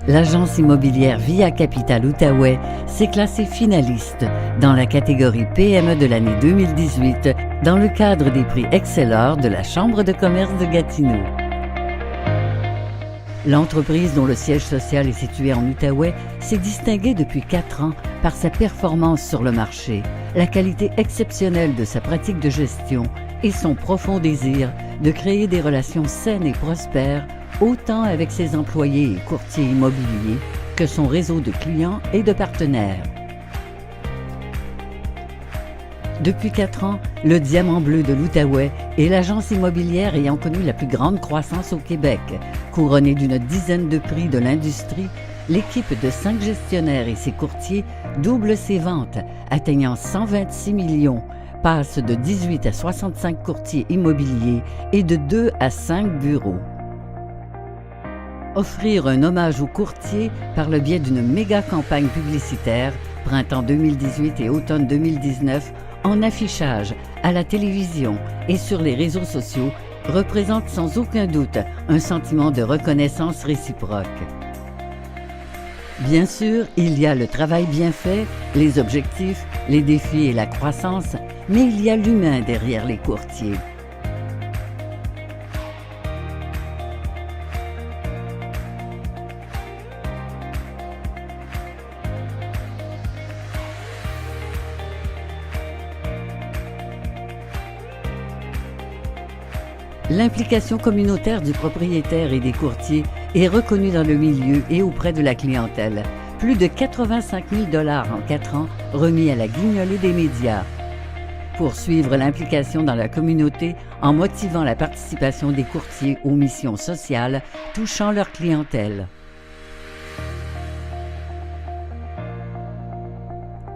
l'agence immobilière Via Capital Outaouais s'est classée finaliste dans la catégorie PME de l'année 2018 dans le cadre des prix Excellor de la Chambre de commerce de Gatineau. L'entreprise, dont le siège social est situé en Outaouais, s'est distinguée depuis 4 ans par sa performance sur le marché, la qualité exceptionnelle de sa pratique de gestion et son profond désir de créer des relations saines et prospères autant avec ses employés et courtiers immobiliers que son réseau de clients et de partenaires. Depuis 4 ans, le Diamant Bleu de l'Outaouais est l'agence immobilière ayant connu la plus grande croissance au Québec. Couronnée d'une dizaine de prix de l'industrie, l'équipe de 5 gestionnaires et ses courtiers double ses ventes, atteignant 126 millions, passe de 18 à 65 courtiers immobiliers et de 2 à 5 bureaux. Offrir un hommage aux courtiers par le biais d'une méga campagne publicitaire, printemps 2018 et automne 2019, en affichage, à la télévision et sur les réseaux sociaux, représente sans aucun doute un sentiment de reconnaissance réciproque. Bien sûr, il y a le travail bien fait, les objectifs, les défis et la croissance, mais il y a l'humain derrière les courtiers. L'implication communautaire du propriétaire et des courtiers est reconnue dans le milieu et auprès de la clientèle. Plus de 85 000 $ en 4 ans remis à la guignolée des médias. Poursuivre l'implication dans la communauté en motivant la participation des courtiers aux missions sociales touchant leur clientèle.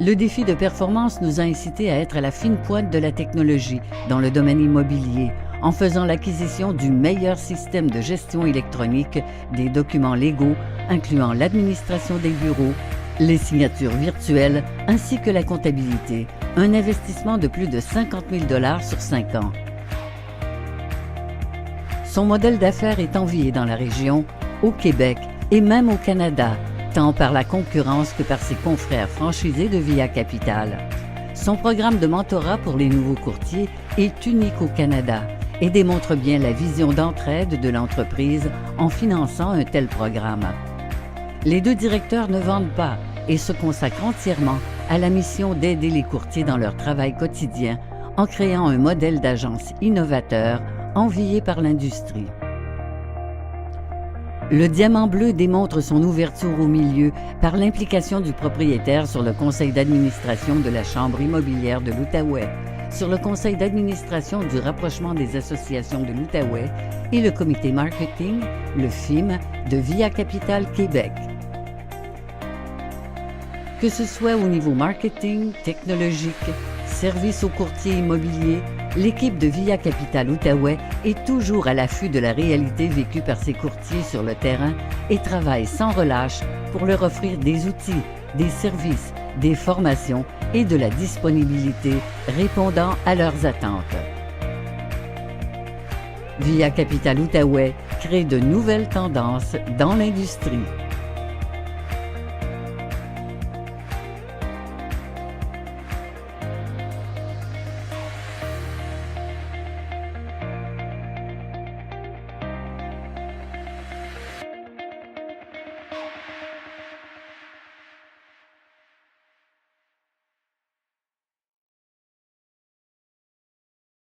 Le défi de performance nous a incités à être à la fine pointe de la technologie dans le domaine immobilier, en faisant l'acquisition du meilleur système de gestion électronique des documents légaux, incluant l'administration des bureaux, les signatures virtuelles ainsi que la comptabilité, un investissement de plus de 50 000 $ sur 5 ans. Son modèle d'affaires est envié dans la région, au Québec et même au Canada, tant par la concurrence que par ses confrères franchisés de Via Capital. Son programme de mentorat pour les nouveaux courtiers est unique au Canada et démontre bien la vision d'entraide de l'entreprise en finançant un tel programme. Les 2 directeurs ne vendent pas et se consacrent entièrement à la mission d'aider les courtiers dans leur travail quotidien en créant un modèle d'agence innovateur envié par l'industrie. Le Diamant Bleu démontre son ouverture au milieu par l'implication du propriétaire sur le conseil d'administration de la Chambre immobilière de l'Outaouais, sur le conseil d'administration du rapprochement des associations de l'Outaouais et le comité marketing, le FIM, de Via Capital Québec. Que ce soit au niveau marketing, technologique, service aux courtiers immobiliers, l'équipe de Via Capital Outaouais est toujours à l'affût de la réalité vécue par ses courtiers sur le terrain et travaille sans relâche pour leur offrir des outils, des services, des formations et de la disponibilité répondant à leurs attentes. Via Capital Outaouais crée de nouvelles tendances dans l'industrie.